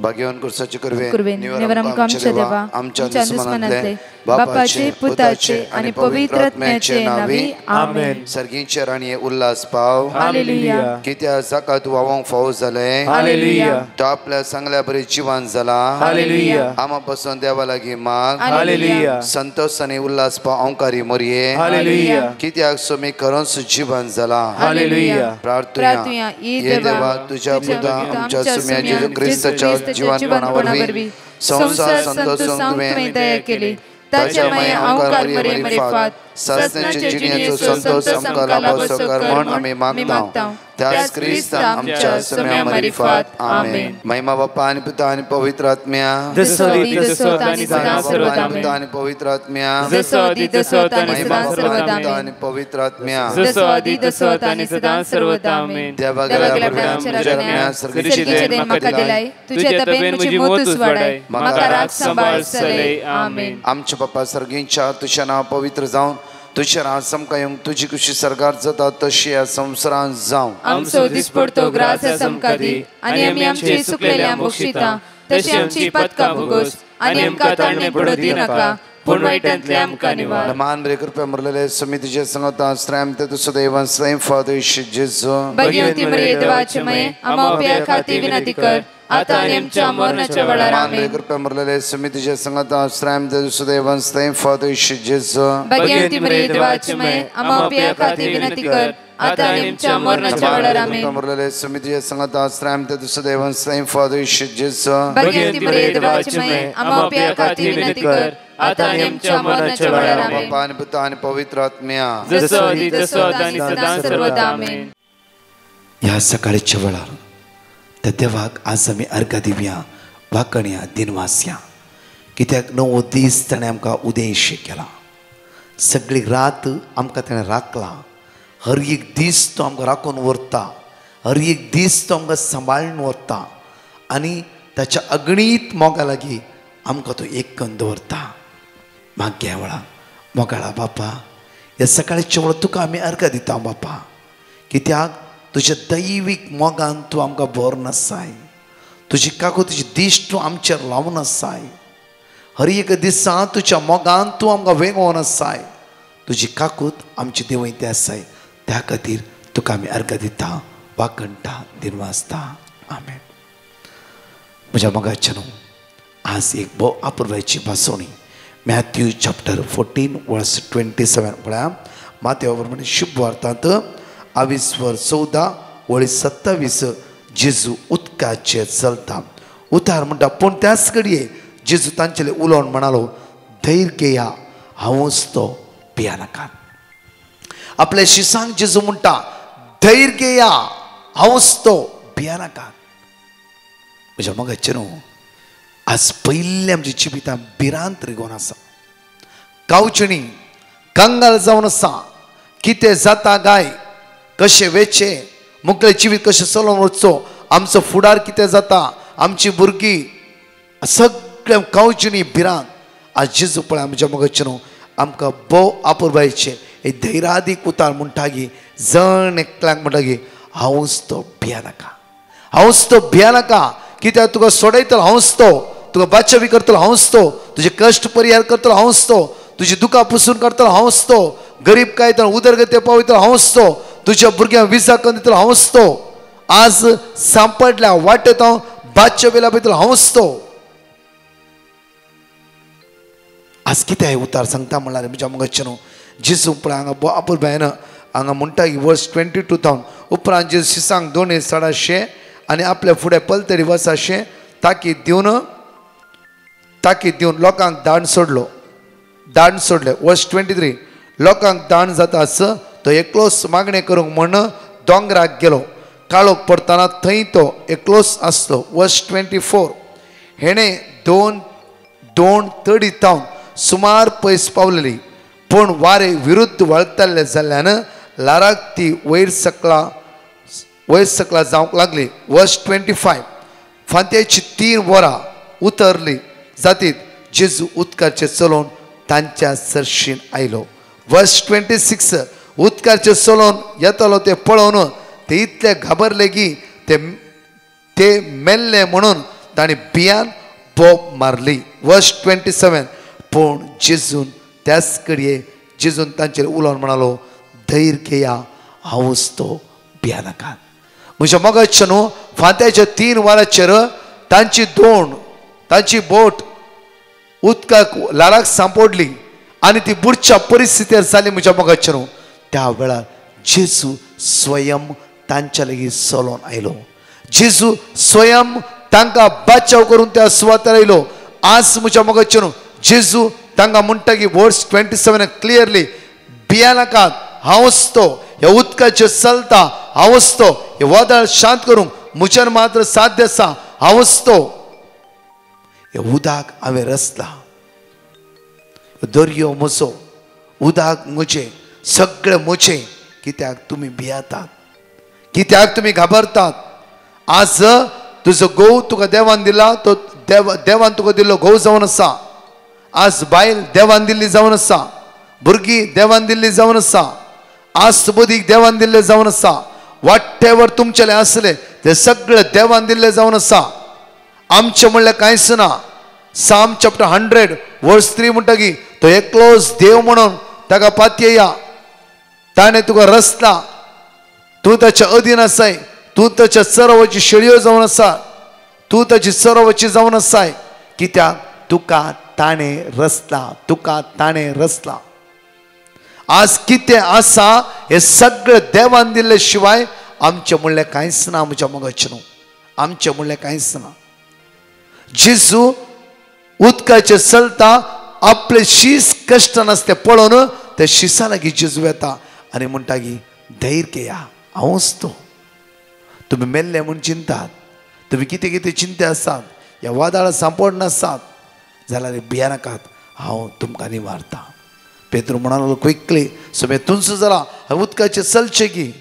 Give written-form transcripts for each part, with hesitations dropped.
भाग्यवान कुर्साचे कुर्वे निवरम आमच्या देवा आमच्या दुश्मनांतले बापाचे पुताचे आणि पवित्र आत्म्याचे नावे आमेन. सर्गींचे राणी उल्हास पाव हालेलुया. कित्या जाका तू वावंक फावो जाले हालेलुया. तो आपल्या चांगल्या बरे जीवन जाला हालेलुया. आमा पासून देवा लागी माग हालेलुया. संतोष आणि उल्हास पाव औंकारी मोरये हालेलुया. कित्याक सोमी करून जीवन जाला हालेलुया. प्रार्थना ये देवा तुझ्या पुता आमच्या सुम्या जेजू ख्रिस्ताच्या जीवनपणावरवी संसार संतोषून तुम्ही दया केली. त्याच्यामुळे औंकार मरिफात ससनाचे जिणेचो संतोष आमकां लाभो कर म्हणून आम्ही मागतां. त्याच ख्रिस्त आमच्या सुम्या मरिफात आमेन. महिमा बाप्पा आणि पिता आणि पवित्र आत्म्या जसो आणि सदा सर्वदा आणि पवित्र आत्म्या जसो आणि सदा सर्वदा आणि पवित्र आत्म्या जसो आणि सदा सर्वदा आमेन. देवा सर्गीचे देन म्हाका दिलाय तुझे तबेन म्हजी मोतूच वाडाय म्हाका राख सांबाळ सले आमेन. आमच्या बाप्पा सर्गींच्या तुझे नाव पवित्र जावन तुझे नाव समका येवंक तुझी खुशी सरकार जाता तशी या संवसारांत जावं. आमचो दिसपडतो ग्रास समका दी आणि आमी आमची सुकलेल्या बक्षिता तशी आमची पदकां भोगोस आणि आमकां ताणणे पडू दी नाका पूण वायटांतले आमकां निवार. मान बरे कृपया मरलेले समितीचे संगता श्रेम ते तुझं देवन स्वयं फादर जेजू भगवती मरिये देवाचे मये आम्हा उप्या खाती विनंती कर आता आणि आमच्या मरणाच्या वेळार आमेन. कृपया मरलेले समितीचे संगता श्रेम ते तुझं देवन स्वयं फादर जेजू भगवती मरिये देवाचे मये आम्हा उप्या खाती विनंती कर आता आणि आमच्या मरणाच्या वेळार आमेन. मरलेले समितीचे संगता श्रेम ते तुझं देवन स्वयं फादर जेजू भगवती मरिये देवाचे मये आम्हा उप्या खाती विनंती कर आता आणि आमच्या मरणाच्या वेळार आमेन. बाप्पा आणि पिता आणि पवित्र आत्म्या जसो आणि सदा सर्वदा आमेन. ह्या सकाळच्या वेळार त्या देवाक आज आमी अर्घ दिवया वाकण्या दिनवास्या कित्याक नवो दीस ताणें आमकां उदेश केला. सगळी रात आमकां ताणें राखला. हर एक दीस तो आमकां राखून व्हरता. हर एक दीस तो आमकां सांबाळून व्हरता आनी ताच्या अगणीत मोगा लागीं आमकां तो एक करून दवरता. मागे ह्या वेळार मोगाळा बापा ह्या सकाळच्या वेळार तुका आमी अर्घ दिता बापा कित्याक तुज्या दैवीक मोगान तूं आमकां भरून आसाय. तुजी काकू तुजी दिश्ट तूं आमचेर लावन आसाय. हर एक दिसा तुज्या मोगान तूं आमकां वेगोवन आसाय. तुजी काकूत आमची देवयते आसाय. त्या खातीर तुका आमी अर्घ दिता वाकणटा दिनवासता आमेन. म्हज्या मोगाच्या न्हू आज एक भोव अपुर्वाची भासोवणी मॅथ्यू चॅप्टर 14 वर्स 27 पळया. माथ्या प्रमाणे शुभ वार्तांत 14 वळी 27 जेजू उदकाचेर चलता. उतार म्हणटा पूण त्याच घडये जेजू तांचेले उलोवन म्हणालो धैर्य घेया हांवूच तो भिया नाकात. आपल्या शिसांक जेजू म्हणटा धैर्य घेया हांवूच तो भिया नाकात. म्हज्या मोगाचें न्हू आज पयले आमच्या जिवितांत भिरांत रिगोवन आसा. कावचणी कंगाल जावन आसा. कितें जाता गाय कशें वेचे मुकलें जिवीत कशें चलोवन वचचो आमचो फुडार कितें जाता आमची भुरगीं सगळें कावचणी भिरांत. आज जेजू पळय आमच्या मोगाचें न्हू आमकां भोव अपुर्बायेचें हे धैर्यादीक उतार म्हणटागी जण एकल्याक म्हणटागी हांवूच तो भिया नाका. हांवूच तो भिया नाका. कित्याक तुका सोडयतलो हांवूच तो. तुका बादशाही करतलो हांवूच तो. तुजे कश्ट परिहार करतलो हांवूच तो. तुजी दुकां पुसून करतलो हांवूच तो. गरीब काय तर उदरगती पावयतलो हांवूच तो. तुज्या भुरग्यांक विजा करून दितलो हांवूच तो. आज सांपडल्या वाटेत हांव बादशाह वेला भितर हांवूच तो. आज कितें उतार सांगता म्हणल्यार म्हज्या मोगाचें न्हू जेजू पळय हांगा भोव अपुर्बायेन हांगा म्हणटा की वर्स 22 जावन उपरांत जेजू शिसांक 2 सडाशे आनी आपल्या फुडें पलतडी वचाशें ताकीद दिवन लोकांक दान सोडले. वर्स 23 लोकांक दान जाता आस तो एकलोच मागणें करूंक म्हण दोंगराक गेलो. काळोख पडटाना थंय तो एकलोच आसलो. वर्स 24 हेणें दोन तडी तावन सुमार पयस पावलेली पूण वारे विरुद्ध वळताले जाल्ल्यान लाराक ती वयर सकला जावंक लागली. वर्स 25 फांत्याची 3 वरां उतरली जातीत जेजू उदकाचेर चलोवन तांच्या सरशीन आयलो. वर्स 26 उदकाचेर चलोवन येतलो ते पळोवन ते इतले घाबरले की ते मेल्ले म्हणून ताणी बियान बोब मारली. वर्स 27. पूण जेजून त्याच कडये जेजून तांचेर उलोवन म्हणालो, धैर्य घेया, हांवूच तो, भिया नाकात. म्हज्या मोगाचे न्हू, फांत्याच्या 3 वरांचेर तांची बोट उदकाक लाराक सांपडली आनी ती बुडच्या परिस्थितीर जाली. म्हज्या मोगाचे न्हू, त्या वेळार जेजू स्वयं तांच्या लागीं चलोन आयलो. जेजू स्वयं तांकां बचाव करून त्या सुवातेर आयलो. आज म्हज्या मोगाचे न्हू, जेजू तांकां म्हणटा की वर्स 27 क्लियरली, भिया नाकात, हांवूच तो, ह्या उदकाचेर चलता, हांवूच तो, हे वदळ शांत करूंक म्हज्यान मात्र साध्य आसा, हांवूच तो. हे उदक हांवें रचला, दर्यो म्हजो, उदक म्हजें, सगळें म्हजें. कित्याक तुमी भियेतात, कित्याक तुमी घाबरतात. आज तुजो घोव तुका देवान दिला, तो देवान तुका दिल्लो घोव जावन आसा. आज बायल देवान दिल्ली जावन आसा, भुरगीं देवान दिल्ली जावन आसा, आस्तबदीक देवान दिल्ले जावन आसा. वॉट एवर तुमचेले आसले ते सगळे देवान दिल्ले जावन आसा. आमचें म्हणलें कांयच ना. साम चॅप्टर 100 वर्स 3 म्हणटा की तो एकलोच देव म्हणून ताका पातयेया. ताणें तुका रचला, तूं ताच्या अधीन आसाय, तूं ताच्या सर्वाची शेळयो जावन आसा, तूं ताची सर्वाची जावन आसाय. कित्याक तुका ताणें रचला, तुका ताणें रचला. आज कितें आसा हे सगळें देवान दिल्ले शिवाय आमचें म्हणलें कांयच ना. म्हज्या मोगाचे न्हू, आमचें म्हणलें कांयच ना. जेजू उदकाचेर चलता, आपले शीस कश्ट नासता तें पळोवन ते शिसा लागीं जेजू येता आनी म्हणटा की धैर्य घेया, हांवूच तो. तुमी मेल्ले म्हूण चिंतात, तुमी कितें कितें चिंते आसात, ह्या वादळां सांपड नासात जाल्यार भिया नाकात, हांव तुमकां निवारता. पेद्रू म्हणालो क्विकली, सोबे तुंच जाला उदकाचेर चलचें की.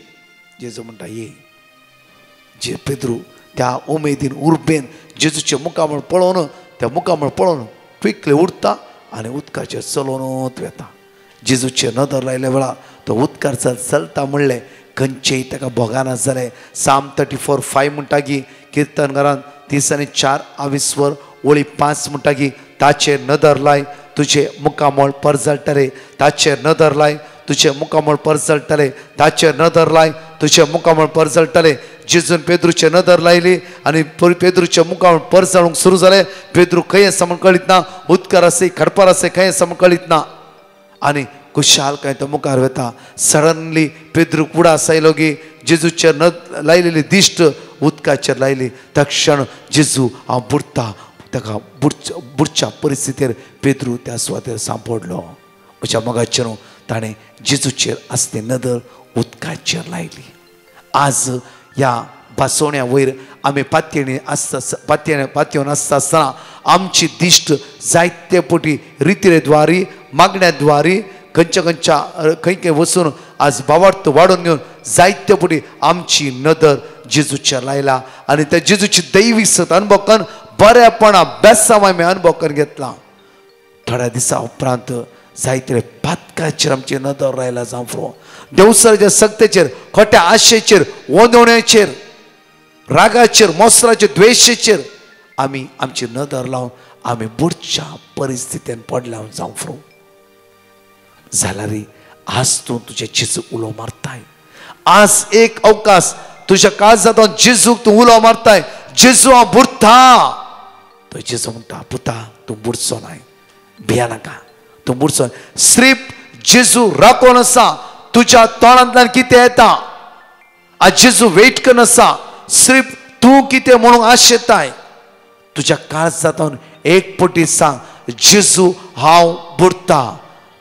जेजू म्हणटा ये. जे पेद्रू त्या उमेदीन उर्बेन जेजूचे मुखामळ पळोवन, त्या मुखामळ पळोवन क्विकली उरता आनी उदकाचेर चलोनूच वेता. जेजूचे नदर लायल्या वेळार तो उदकार चलता म्हणलें खंयचेय ताका भोगाना जालें. साम 34:5 म्हणटा की किर्तनकारान 30:4 ओळी 5 म्हणटा की ताचेर नदर लाय, तुझे मुखामळ परजळटले, ताचेर नदर लाय, तुझे मुखामळ परजळटले, ताचेर नदर लाय, तुझे मुखामळ परजळटले. जेजून पेद्रूचे नदर लायली आनी पेद्रूचे मुखामळ परजळूंक सुरू जालें. पेद्रू खंय आसा म्हूण कळीत ना, उदकार आसय खडपार आसय खंय आसा म्हूण कळीत ना. आनी खुशाल काय तो मुखार वेता. सडनली पेद्रू कुडास आयलो की जेजूचेर लायलेली दिश्ट उदकाचेर लायली. तक्षण जेजू हांव बुडटा, ताका बुडच्या परिस्थितीर पेद्रू त्या सुवातेर सांपडलो. म्हज्या मोगाचे न्हू, ताणें जेजूचेर आसली नदर उदकाचेर लायली. आज ह्या बासोण्या वयर आमी पातयेवन आसता आसतना आमची दिश्ट जायते पटी रितीद्वारी मागण्याद्वारी खंय वचून आज भावार्थ वाडून घेवन जायते पटी आमची नदर जेजूचेर लायला आनी त्या जेजूची दैवी सत अनुभव करून बरेपणा बेसांव आमी अनुभव करून घेतला. थोड्या दिसा उपरांत जायते पातकाचेर आमची नदर लायला जावं फुरो. देवसराच्या सक्तेचेर, खोट्या आशेचेर, वोंदवण्याचेर, रागाचेर, मोसराचेर, द्वेशाचेर आमी आमची नदर लावन आमी बुडच्या परिस्थितीन पडल्या जावं फुरो. जाल्यार आज तूं तुजें जेजू उलो मारताय. आज एक अवकाश तुज्या काळजांत जेजूक तूं उलो मारताय. जेजू हांव बुडता. तो जेजू म्हणटा पुता तूं बुडचो नाय, भिया नाका, तूं बुडचो. सिर्फ जेजू राखोन आसा. तुज्या तोंडांतल्यान कितें येता आज जेजू वेट करन आसा. सिर्फ तूं कितें म्हणूंक आशेताय. तुज्या काळजांत एक पटी सांग जेजू हांव बुडता.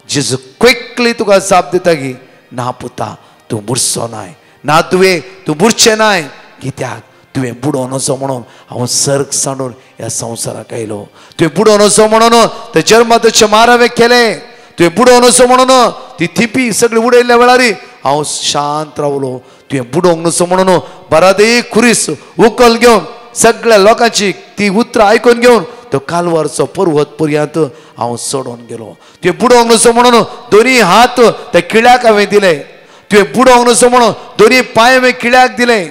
जेजू क्विकली तुका जाप दिता की ना पुता तूं बुडचो नाय, ना तुवें तूं बुडचें नाय. कित्याक तुवें बुडोन वचो म्हणून हांव सर्ग सांडून ह्या संवसाराक आयलो. तुवें बुडोन वचो म्हणून ते जल्माचे मारावे केले. तुवें बुडोन वचो म्हणून ती थिपी सगळी उडयल्ल्या वेळार हांव शांत रावलो. तुवें बुडोंक नचो म्हणून बरादेक खुरीस उखल घेवन सगळ्या लोकांची ती उतरां आयकून घेवन तो कालवारचो पर्वत पर्यंत हांव सोडून गेलो. तुवें बुडोंक नचो म्हणून दोनी हात त्या किळ्याक हांवें दिले. तुवें बुडोंक नचो म्हणून दोनी पांय हांवें किळ्याक दिले.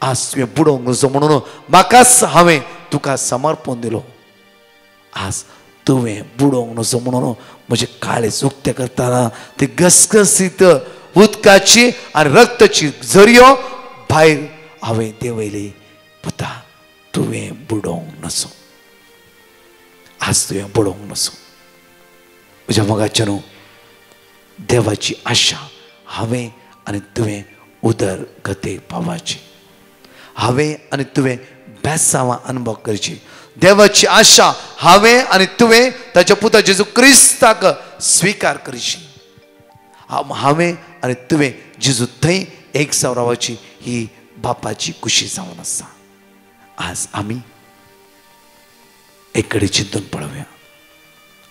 आज तुवें बुडोवंक नजो म्हणून म्हाकाच हांवें तुका समर्पण दिलो. आज तुवें बुडोवंक नजो म्हणून म्हजे काळेज उक्ते करतना ती घसघसीत उदकाची आनी रक्ताची झरयो भायर हांवें देंवयली. पुता तुवें बुडोवंक नजो. आज तुवें बुडोवंक नजो. म्हज्या मोगाच्या न्हू देवाची आशा हांवें आनी तुवें उदर गते पावपाची. हांवें आनी तुवें बेसांवां अनुभव करची. देवाची आशा हांवें आनी तुवें ताच्या पुता जेजू क्रिस्ताक स्विकार करची. हांवें आनी तुवें जेजू थंय एक जावन रावची ही बापाची खुशी जावन आसा. आज आमी एक कडेन चिंतून पळोवया.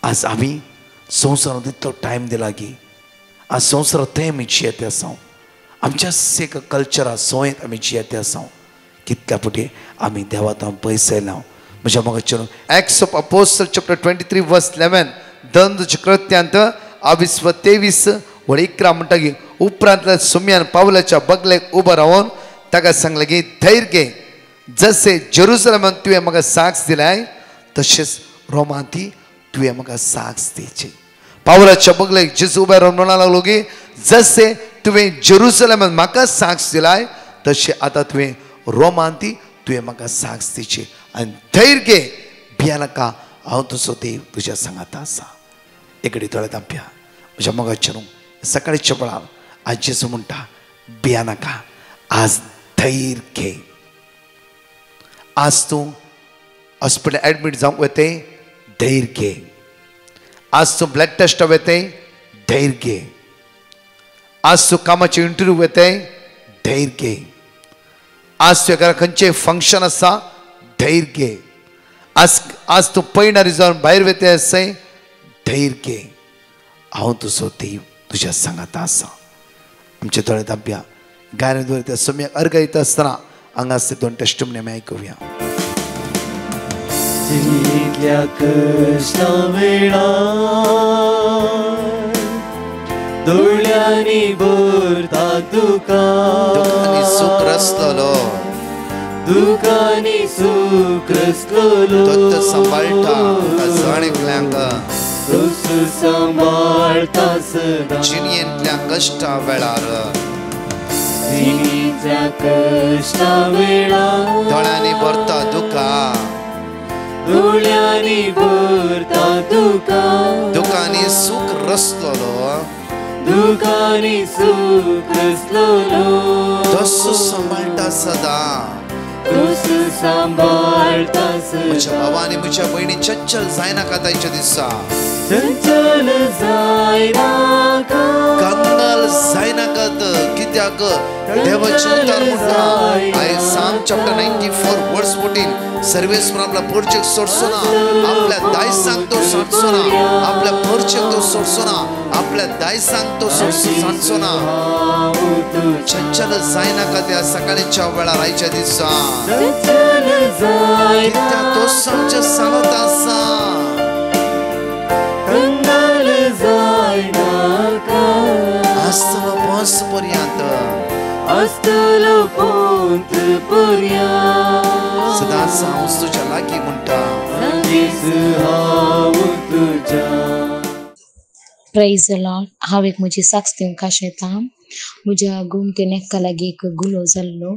आज आमी संवसारांत इतलो टायम दिला की आज संवसारांत थंय आमी जियेते आसा. आमच्या एक कल्चरा सोयेंत आमी जियेते आसा. कितल्या पुटी आमी देवातां पयस येयला. म्हज्या मोगाचेर एक्ट्स ऑफ अपोस्टल चॅप्टर 23 वर्स 11 दंड कृत्यांत 22:23 म्हणटा की उपरांतल्या सुम्यान पावलाच्या बगलेक उबो रावन ताका सांगलें की धैर्य घे. जसे जेरुसलेमांत तुवें म्हाका साक्ष दिलाय तशेंच रोमांती तुवें म्हाका साक्ष दिवची. पावलाच्या बगलेक जेजू उबे रावन म्हणूंक लागलो की जसे तुवें जेरुसलेमांत म्हाका साक्ष दिलाय तशें आतां तुवें रोमांती तुवें म्हाका साक्ष दिवची. आनी धैर्य घे भिया नाका हांव तुजो देव तुज्या सांगाता आसा. एकडे थोडे तांप्या म्हज्या मोगाचेर सकाळच्या वेळार आज जेजू म्हणटा भिया नाका. आज धैर्य घे. आज तूं हॉस्पिटल एडमीट जावंक वेते धैर्य घे. आज तूं ब्लड टेस्ट वेते धैर्य घे. आज तूं कामाचे इंटरव्यू वेते धैर्य घे. आज तुवें घरा खंयचें फंक्शन आसा धैर्य घे. आज तूं पैणारी जावन भायर वेते आसय धैर्य घे. हांव तुजो देव तुज्या सांगाता आसा. आमचे थोडे तांप्या गायन दवरता सम्यक अर्घ येता आसतना हांगासर 2 टेस्टिमनी आमी आयकुया. जितल्या कश्टा वेळार दोळ्यांनी भरता तुका सुख रसतलो. दुखांनी सुख रसतलो. तो सांबाळटा जाणेकल्यांक. तोच सांबाळता सदा जिणयेंतल्या कश्टा वेळार. जिणेच्या कश्टा वेळार दोळ्यांनी भरता दुका. दोळ्यांनी भरता तुका. दुखांनी सुख रसतलो. दुखांनी सुख रसतलो. तसो सांबाळटा सदा. तोच सांबाळता सदा. म्हज्या भावांनी म्हज्या भयणी चंचल जायनाका तांच्या दिसा. चंचल जायनाका. कंगाल जायनाकात. कित्याक देवाचे उतार म्हणटा Psalm chapter 94 verse 14 सर्वेस्वर आपला परचेक सोडसो ना. आपल्या दायसांक तो सोडसो ना. आपल्या परचेक तो सोडसो ना. आपल्या दायसांक तो सोडसो ना. चंचल जायनाका त्या सकाळच्या वेळार आयच्या दिसा. कित्याक तो आमच्या सांगत आसा. आसतलो पोंस पर्यंत. आसतलो पोंत पर्यंत. सदांच हांव तुज्या लागीं म्हणटा. Praise the lord. हांव एक म्हजी साक्ष दिवंक आशेता. म्हज्या घुमटे नेक्का लागीं एक गुलो जाल्लो.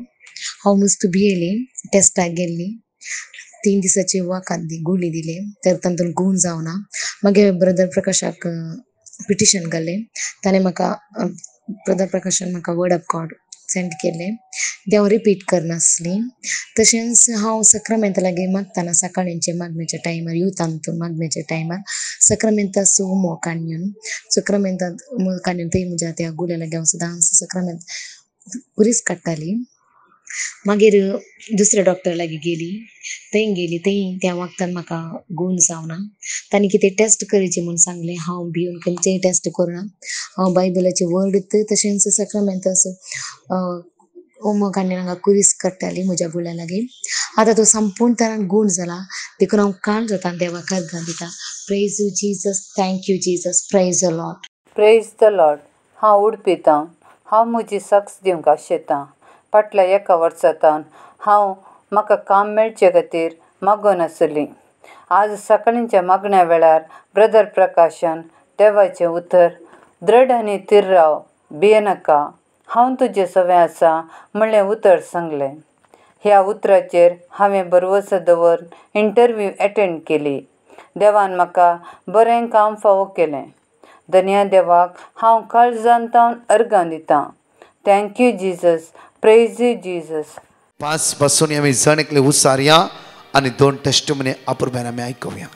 हांव मस्त भियेली. टेस्टाक गेल्ली. 3 दिसाची वखद गुळी दिले तर तातूंत गुण जावना. मागीर ब्रदर प्रकाशाक पिटिशन घालें. ताणें म्हाका ब्रदर प्रकाशान म्हाका वर्ड ऑफ गॉड सेंड केलें. तें हांव रिपीट करनासली. तशेंच हांव सक्रमेंत लागीं मागतना सकाळींचे मागणेच्या टायमार युथांतून मागणेच्या टायमार सक्रमेंत उमो काणयोन सक्रमेंतांत उमो काणयोन थंय म्हज्या त्या गुल्या लागीं हांव सदांच सक्रमेंत उरीस काडटाली. मागीर दुसऱ्या डॉक्टर लागीं गेली. थंय त्या वखदान म्हाका गुण जावना. तांणी कितें टेस्ट करची म्हूण सांगलें. हांव भिवन खंयचेय टेस्ट करुना. हांव बायबलाचें वर्ड तशेंच सक्रमेंत उमो काणयोन हांगा कुरीस काडटाली म्हज्या गुल्या लागीं. आतां तो संपूर्ण तरान गुण जाला. देखून हांव काळ जाता देवाक अर्घ दिता. Praise you Jesus. Thank you Jesus. Praise the Lord. Praise the lord. हांव उडपितां. हांव म्हजी साक्ष दिवंक आशेतां. फाटल्या एका वर्सांतल्यान हांव म्हाका काम मेळचे खातीर मागून आसली. आज सकाळींच्या मागण्या वेळार ब्रदर प्रकाशान देवाचें उतर दृढ आनी थीर राव, भियेनाका, हांव तुजें सवें आसा म्हणलें उतर सांगलें. ह्या उतराचेर हांवें भरवोसो दवरून इंटरव्यू एटेंड केली. देवान म्हाका बरें काम फावो केलें. धन्य देवाक हांव काळजांतावन अर्गां दितां. Thank you Jesus, praise you Jesus. 5 पासून आम्ही जण एकले उसारया आणि 2 टेस्टमनी अपुरब्यान आम्ही ऐकूया.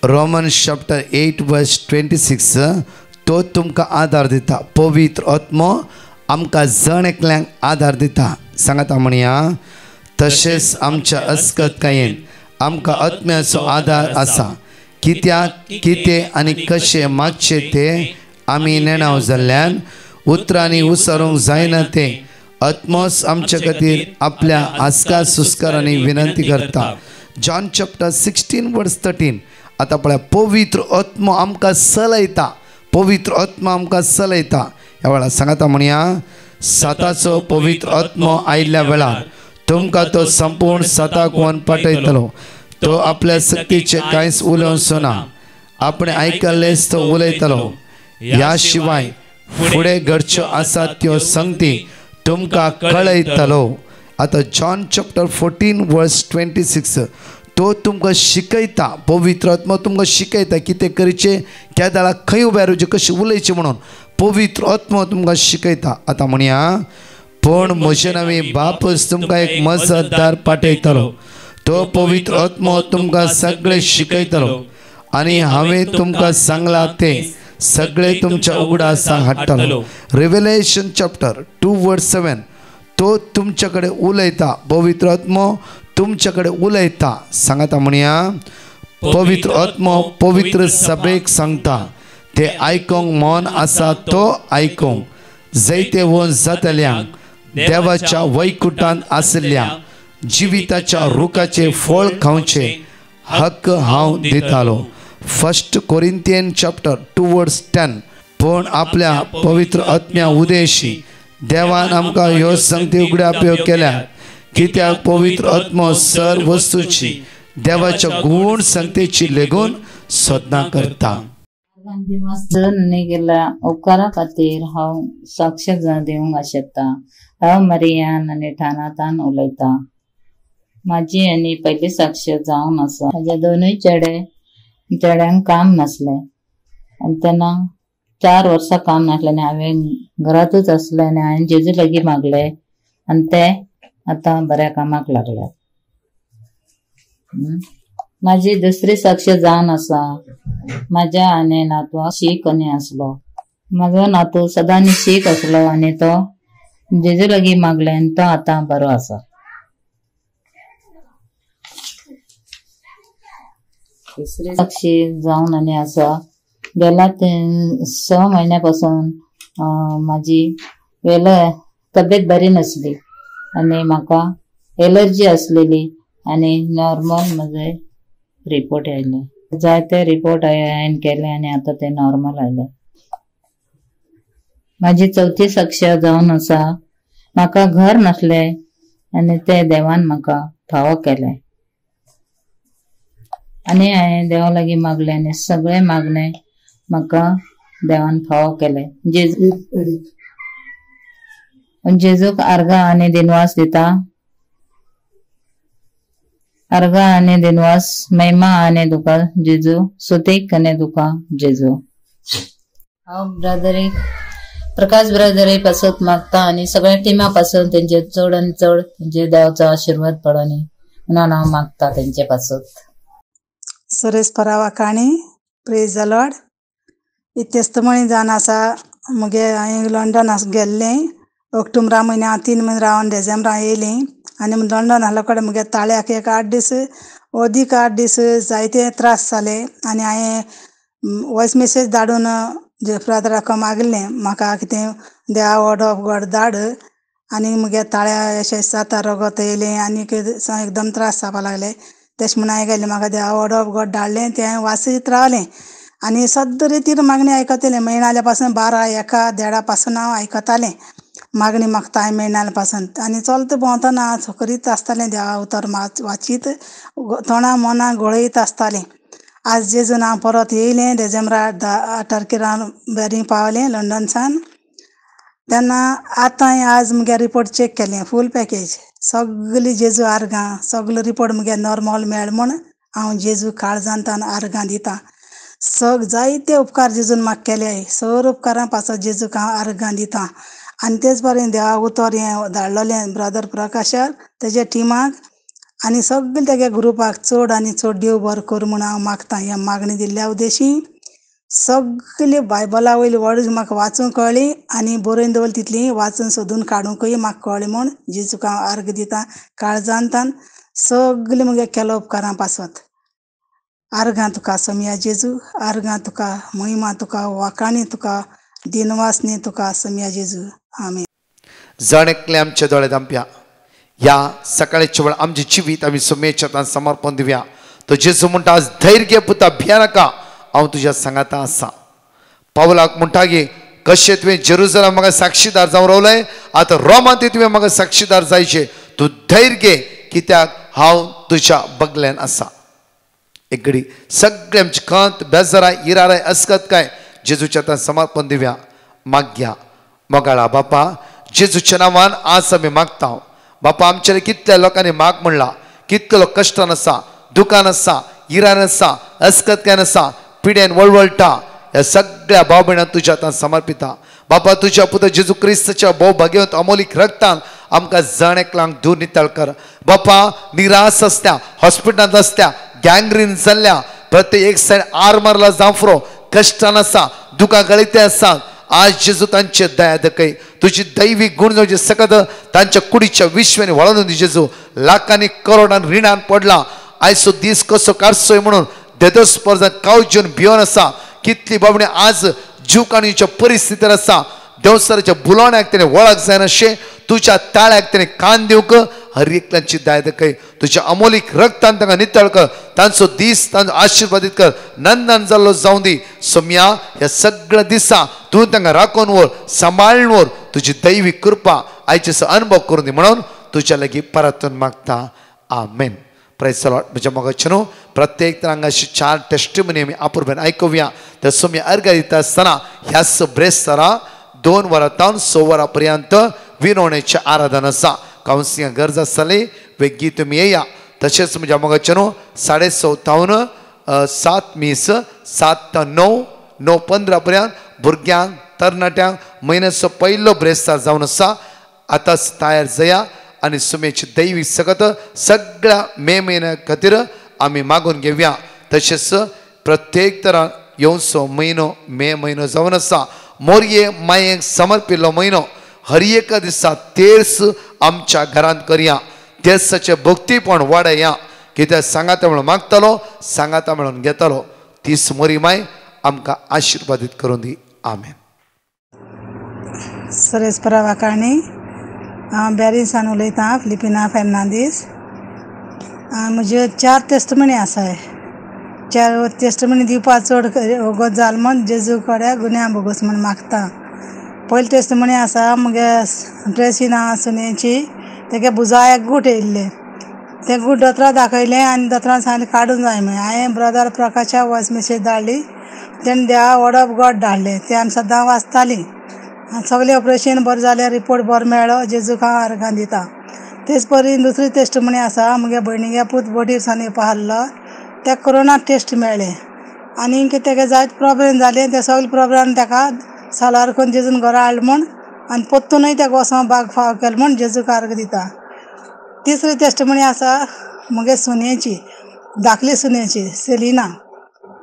रोमन्स चॅप्टर 8 वर्स 26 तो तुमकां आधार दिता. पवित्र आत्मो आमकां जण एकल्यांक आधार दिता. सांगाता म्हणया तशेंच आमच्या अस्कतकायेन आमकां आत्म्याचो आधार आसा. कित्याक कितें आनी कशें मागचें तें आमी नेणाव जाल्ल्यान उतरांनी उसारूंक जायना तें आत्मोस आमचे खातीर आपल्या आस्कार सुस्कारांनी विनंती करता. जॉन चॅप्टर 16 वर्स 13. आता पळय, पवित्र आत्मो आमकां चलयता. पवित्र आत्मा आमकां चलयता. ह्या वेळार सांगाता म्हणया साताचो पवित्र आत्मो आयिल्ल्या वेळार तुमकां तो संपूर्ण साताक व्हरून पाठयतलो. तो आपल्या सक्तीचे कांयच उलोवचो ना. आपण आयकल्लेच तो उलयतलो. ह्या शिवाय फुडें घडच्यो आसात त्यो संगती तुमकां कळयतलो. आता जॉन चॅप्टर 14 वर्स 26. तो तुमकां शिकयता. पवित्र आत्मा तुमकां शिकयता कितें करचें, त्या दाळाक खंय उबें रावचें, कशें उलयचें म्हणून पवित्र आत्मा तुमकां शिकयता. आता म्हणया पूण म्हजे नवी बापूच तुमकां एक मजतदार पाठयतलो. तो पवित्र आत्मा तुमकां सगळें शिकयतलो आनी हांवें तुमकां सांगलां तें सगळें तुमच्या उगडासाक हाडटलो. रेव्हेलेशन चॅप्टर 2 वर्स 7. तो तुमचे कडेन उलयता. पवित्र आत्मा तुमचे कडेन उलयता. सांगाता म्हणया पवित्र आत्मा पवित्र सभेक सांगता. ते आयकूंक मौन आसा तो आयकूंक, जैते वोन जातल्यांक देवाच्या वैकुंठांत आसल्या जिविताच्या रुखाचे फळ खावचे हक्क हांव दितालो. 1 कोरिंथियन चॅप्टर 2 वर्स 10. पूण आपल्या पवित्र आत्म्या उदेशी देवान आमकां ह्यो संगती उगड्याप्यो केल्यात. कित्याक पवित्र आत्मो सर वस्तूची देवाच्या गूण संगतेची लेगून सोदना करता. गेल्या उपकारा खातीर हांव साक्ष दिवंक आशेता. हांव मरियान आनी ठाणातान उलयतां. म्हाजी आनी पयली साक्ष जावन आसा. म्हाजे 2 चेड्यांक काम नासलें आनी तेन्ना 4 वर्सां काम नासलें आनी हांवें घरातूच आसलें आनी हांवें जेजू लागीं मागलें आनी ते आतां बऱ्या कामाक लागल्यात. म्हाजी दुसरी साक्ष जावन आसा. म्हाज्या आनी नातवाक शीक आनी आसलो. म्हाजो नातू सदांनी शीक आसलो आनी तो जेजू लागीं मागलें आनी तो आतां बरो आसा. तिसरी साक्षी जावन आनी आसा. गेल्या 6 म्हयन्यापासून म्हाजी तब्येत बरी नासली आनी म्हाका एलर्जी आसलेली आनी नॉर्मल म्हजे रिपोर्ट आयले. जायते रिपोर्ट हांवें केले आनी आतां ते नॉर्मल आयले. म्हाजी चवथी साक्ष जावन आसा. म्हाका घर नासलें आनी ते देवान म्हाका फावो केले आनी हांवें देवा लागीं मागलें आनी सगळे मागणे म्हाका देवान फावो केले. जेजूक अर्घा आनी दिनवास दिता. अर्घा आनी दिनवास महिमा आनी तुका जेजू, सुतीक आनी तुका जेजू. हांव प्रकाश ब्रदरी पासून मागता आनी सगळ्या टिमा पासून तेंचे चड आनी चड तेंचे देवाचो आशीर्वाद पडोनी म्हणून हांव मागता तेंचे पासून. सुरेश परावा काणी प्रेज द लॉर्ड. इत्यस्तमणी जावन आसा. मुगे हांवें लंडन गेल्लें ऑक्टोबरा म्हयन्या 3 म्हयने रावन डिसेंबरा येयलीं आनी लंडन आहलो कडेन मुगे ताळ्याक एक 8 दीस अदीक 8 दीस जायते त्रास जाले आनी हांवें वॉयस मेसेज धाडून जे ब्रदराक मागलें म्हाका कितें देवा वर्ड ऑफ गॉड धाड आनी मुगे ताळ्या अशें जाता रगत येयलें आनी एकदम त्रास जावपा लागले. तेश म्हणून हांवें गेलें म्हाका देवा वर्ड ऑफ गॉड धाडलें तें हांवें वाचीत रावलें आनी सद्द रितीन मागणी आयकतलें. म्हयनाल्या पासून 12, 1, 1:30 पासून हांव आयकतालें. मागणी मागता हांवें मेळनाल्या पासून आनी चलता भोंवतना करीत आसतालें देवा उतर वाचीत तोंडां मनां गळयत आसतालें. आज जेजून हांव परत येयलें डिसेंबरा 10 तारखेर हांव बॅरींग पावलें लंडनसान. तेन्ना आतां आज मुगे रिपोर्ट चॅक केलें फूल पॅकेज सगळीं जेजू आर्गां सगळो रिपोर्ट मुगे नॉर्मल मेळ म्हूण हांव जेजू काळजांतान आर्गां दितां. जायते उपकार जेजून म्हाका केले सर उपकारां पासत जेजूक हांव आर्गां दितां. आनी तेच परेन देवा उतर हें धाडलोलें ब्रदर प्रकाशाक तेजे टिमाक आनी सगळे तेगे ग्रुपाक चड आनी चड देव बरें कर म्हूण हांव मागतां. हें मागणी दिल्ल्या उद्देशी सगळी बायबला वयली वर्ड म्हाका वाचूंक कळ्ळी आनी बरोवन दवरली तितली वाचून सोदून काडूंकय म्हाका कळ्ळें म्हूण जेजूक हांव आर्ग दितां काळजांतान सगळे मुगे केलो उपकारां पासत. आर्गां तुका समया जेजू, आर्गां तुका, महिमा तुका, वाकाणी तुका, दिनवासनी तुका समया जेजू. आमेन. जणेकले आमचे दोळे धांपया. ह्या सकाळच्या वेळ आमचे जिवीत आमी सोम्याच्या हातांत समर्पण दिवया. तो जेजू म्हणटा आज धैर्य घे पुता भिया नाका हांव तुज्या सांगाता आसा. पावलाक म्हणटा गे कशें तुवें जेरुसलेम म्हाका साक्षीदार जावन रावलें आतां रोमांत तुवें म्हाका साक्षीदार जायचें. तूं धैर्य घे कित्याक हांव तुज्या बगल्यान आसा. एक घडी सगळे आमची कांत बेजाराय इराराय असकत काय जेजूच्या हातांत समर्पण दिवया. मागया मोगाळा बापा जेजूच्या नांवान आज आमी मागता. बापा आमच्या कितल्या लोकांनी माग म्हणला कितलो लोक कश्टान आसा दुकान आसा इरान आसा अस्कतकायन आसा पिड्यान वळवळटा ह्या सगळ्या भाव भयणां तुज्या हातांत समर्पिता. बापा तुज्या पुत्र जेजू क्रिस्ताच्या भोव भाग्यवंत अमोलीक रक्तान आमकां जण एकलांक दूर नितळ कर. बापा निराश आसत्या हॉस्पिटलांत आसत्या गँग्रीन जाल्ल्या प्रत्येक एक सायड आर मारला जांफरो कश्टान आसा दुकां गळिते आसा आज जेजू तांचे दया दखय तुजी दैवीक गुण जावचे सकत तांच्या कुडीच्या विश्वानी वळोवन दी जेजू. लाखांनी करोडान रिणान पडला आयचो दीस कसो काडचोय म्हणून देदोस्पर जावन कावजून भियोन आसा. कितली बाबडी आज जीव काणुच्या परिस्थितीर आसा. देवसराच्या बुलोण्याक तेणे वळख जायना अशें तुज्या ताळ्याक तेणे कान दिवंक हर एकल्यांची दया दखय तुज्या अमोलीक रक्तान तांकां नितळ कर. तांचो दीस तांचो आशिर्वादीत कर नंदन जाल्लो जावं दी. सोम्या ह्या सगळ्या दिसा तूं तांकां राखून व्हर सांबाळून व्हर तुजी दैवीक कृपा आयचे अनुभव करून दी म्हणून तुज्या लागीं परतून मागता. आमेन. Praise the lord. म्हज्या मोगाचे न्हू प्रत्येक तरांगाची 4 टेस्टिमनी आमी आपुरबेन आयकुया. तर सोम्या अर्घ दिता आसतना ह्याच ब्रेस्तारा 2 वरां 6 वरां पर्यंत विनवणेचें आराधन आसा. कावन्सिलिंगाक गरज आसतली वेगळी तुमी येया. तशेंच म्हज्या मोगाचे न्हू 6:30 7 मीस 7 ते 9 9:15 पर्यंत भुरग्यांक तरणाट्यांक म्हयन्याचो पयलो ब्रेस्तार जावन आसा. आतांच तयार जाया आनी सुमेची दैवीक सकत सगळ्या मे म्हयन्या खातीर आमी मागून घेवया. तशेंच प्रत्येक तरान येवचो म्हयनो मे म्हयनो जावन आसा. मोरये मायेक समर्पिल्लो म्हयनो हर एक दिसा तेर्स आमच्या घरांत करया. तेर्साचे भक्तीपण वाडया कित्याक सांगाता म्हणून मागतलो सांगाता म्हणून घेतलो. तीच मोरी माय आमकां आशिर्वादीत करून दी. आमेन. सरेस परवाकाणी हांव बॅरीसान उलयतां फिलिपिना फेर्नांदीस. म्हज्यो 4 टेस्टमनी आसाय. 4 टेस्टमनी दिवपा चड वगत जाल म्हण जेजू कडेन गुन्या बोगस म्हण मागता. पयली टेस्टमनी आसा मुगे ड्रेसीन सुनेची तेगे बुजायाक गूट येयल्ले ते गूट दोतोरा दाखयलें आनी दोतोरान सांगलें काडूंक जाय म्हण. हांवें ब्रदर प्रकाशा वॉयस मेसेज धाडली तेणें देवा वर्ड ऑफ गॉड धाडलें ते आमी सद्दां वाचतालीं. सगळें ऑपरेशन बरें जालें रिपोर्ट बरो मेळ्ळो जेजूक हांव आर्गां दितां. तेच परी दुसरी टेस्टमनी आसा मुगे भयणीगे पूत बोटीर येवपा आहलो ते कोरोना टेस्ट मेळ्ळे आनी तेगे जायते प्रॉब्लेम जाले. ते सगळे प्रॉब्लेम ताका सालार करून जेजून घरा हाडलो म्हण आनी पोत्तुनूय तेका वचोंक बाग फाव केलो म्हण जेजूक आर्ग दिता. तिसरी टेस्टमनी आसा मुगे सुनेची धाकली सुनेची सेलिना.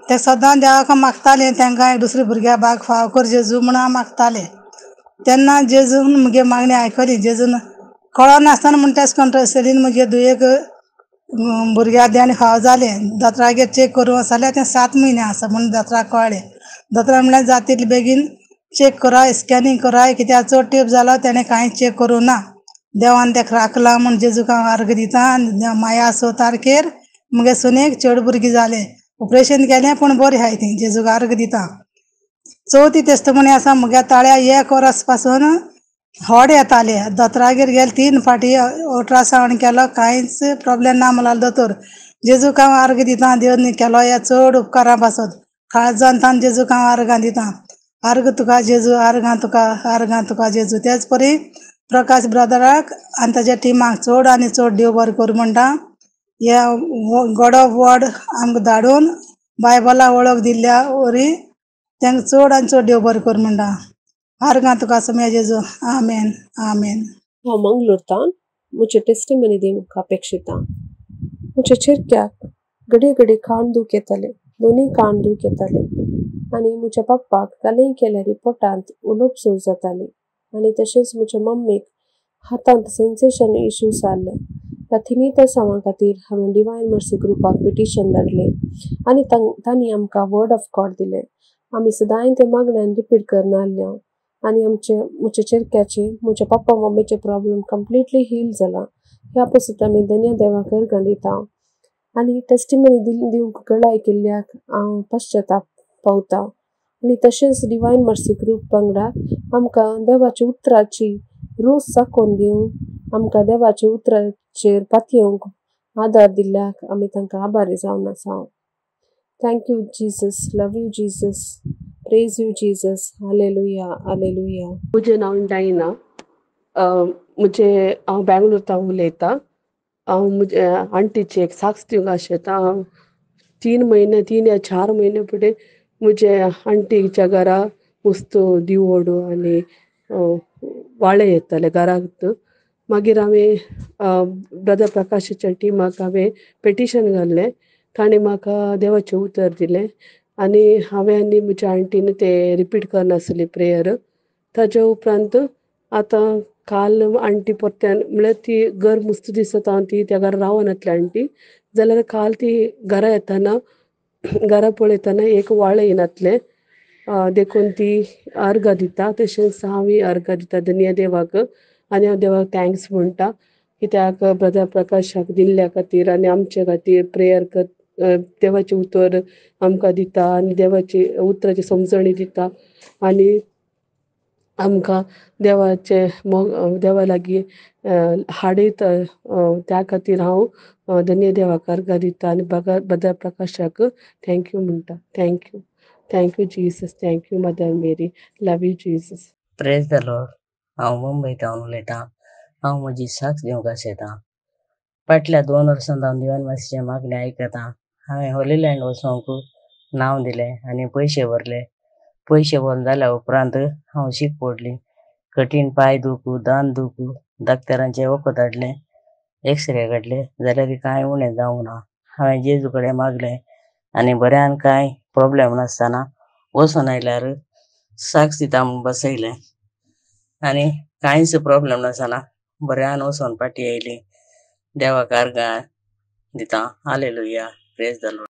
ते सदां देवाक मागतालें तांकां दुसरे भुरग्या बाग फाव कर जेजू म्हूण हांव मागतालें. तेन्ना जेजून मुगे मागणी आयकली. जेजून कळनासतना म्हण तेश कोन्न सेलीन मुगे दुयेक भुरग्या देणी फाव जालें. दोतोरागेर चॅक करूं जाल्यार तें 7 म्हयने आसा म्हूण दोतोराक कळ्ळें. दोतोरा म्हणल्यार जाता तितले बेगीन चॅक कराय स्कॅनिंग कराय कित्याक चड टेप जालो तेणें कांय चॅक करूं ना. देवान तेका राखलां म्हूण जेजूक हांव आर्ग दितां. माया 6 तारखेर मुगे सुनेक चड भुरगीं जालें. ऑपरेशन केलें पूण बरें आहाय तीं जेजूक आर्ग दितां. चवथी टेस्टमनी आसा मुगे ताळ्या 1 वर्स पासून व्हड येताले दोतोरागेर गेले 3 फाटी अल्ट्रासावंड केलो कांयच प्रॉब्लेम ना म्हणला दोतोर. जेजूक हांव आर्ग दिता देवनी केलो या चड उपकारा पासत काळजान तान जेजूक हांव आर्गां दिता. आर्ग तुका जेजू आर्गां तुका जेजू. तेच परी प्रकाश ब्रदराक आनी ताच्या टिमाक चड आनी चड देव बरें करूं म्हणटा. हे गॉड ऑफ वर्ड आमकां धाडून बायबला वळख दिल्ल्या वरी तांकां चड आनी चड देव बरें करूं म्हणटा. आर्गां तुका समया जेजू. आमेन आमेन. हांव मंगलोरतान म्हजे टेस्टिमनी दिवंक अपेक्षिता. म्हज्या चिरक्याक घडये घडये कान दूख येताले, दोनूय कान दूख येताले आनी म्हज्या पप्पाक कालय केल्या रिपोर्टांत उलोवप सुरू जाताली आनी तशेंच म्हज्या मम्मीक हातांत सेन्सेशन इश्यूज जाल्ले. ह्या तिनूय तसावां खातीर हांवें डिवायन मर्सी ग्रुपाक पिटिशन धाडलें आनी तांणी आमकां वर्ड ऑफ गॉड दिलें. आमी सदांय ते मागण्यान रिपीट करना आसल्यो आनी म्हज्या चिरक्याचे म्हज्या पप्पा मम्मीचे प्रॉब्लेम कंप्लिटली हील जाला. ह्या पासून आमी धन्य देवाक अर्गां दिता आनी टेस्टिमनी दिवंक गळाय केल्ल्याक हांव पश्चाताप पावता. आनी तशेंच डिवायन मर्सी ग्रूप वांगडाक आमकां देवाच्या उतराची रूच साकोन दिवन आमकां देवाच्या उतराचेर पातयेवंक आदार दिल्ल्याक आमी तांकां आभारी जावन आसा. Thank you Jesus. Love you Jesus. Praise you Jesus. Hallelujah hallelujah. म्हजें नांव डायना. हांव बेंगलोरतान उलयतां. हांव म्हज्या आंटीची एक साक्ष दिवंक आशेता. हांव 3 या 4 म्हयने फुडें म्हज्या आंटीच्या घरा वस्तू दिवोडू आनी वाळे येताले घरांत. मागीर हांवें ब्रदर प्रकाशाच्या टिमाक हांवें पेटिशन घाल्लें. ताणें म्हाका देवाचें उतर दिलें आनी हांवें आनी म्हज्या आंटीन तें रिपीट करनासली प्रेयर. ताच्या उपरांत आतां काल आंटी परत्यान म्हळ्यार ती घर मुस्त दिसता ती त्या घरा रावनासली आंटी. जाल्यार काल ती घरा पळयतना एक वाळें येनासलें देखून ती अर्गां दिता. तशेंच हांवूय अर्गां दिता धन्य देवाक आनी हांव देवाक थँक्स म्हणटा कित्याक ब्रदर प्रकाशाक दिल्ल्या खातीर आनी आमचे खातीर प्रेयर देवाचें उतर आमकां दिता आनी देवाची उतराची समजणी दिता आनी आमकां देवा लागीं हाडयता. त्या खातीर हांव धन्य देवाक अर्गां दिता आनी ब्रदर प्रकाशाक थँक्यू म्हणटा. Thank you Jesus. Thank you mother Mary. Love you Jesus. Praise the lord. हांव मुंबयतान उलयतां. हांव म्हजी साक्ष दिवंक आशेतां. फाटल्या 2 वर्सां हांव डिवायन मर्सीचे मागणें आयकतां. हांवें होली लँड वचोंक नांव दिलें आनी पयशे भरले. पयशे भरून जाल्या उपरांत हांव शीक पडली. कठीण पांय दुखू, दान दुखू, दाक्तरांचे वखद हाडले, एक्सरे काडले जाल्यार कांय उणें जावंक ना. हांवें जेजू कडेन मागलें आनी बऱ्यान कांय प्रॉब्लेम नासतना वचून आयल्यार साक्ष दिता म्हूण बसयलें आनी कांयच प्रॉब्लेम नासतना बऱ्यान वचोन फाटीं येयली. देवाक अर्गां दिता. हालेलुया. Praise the Lord.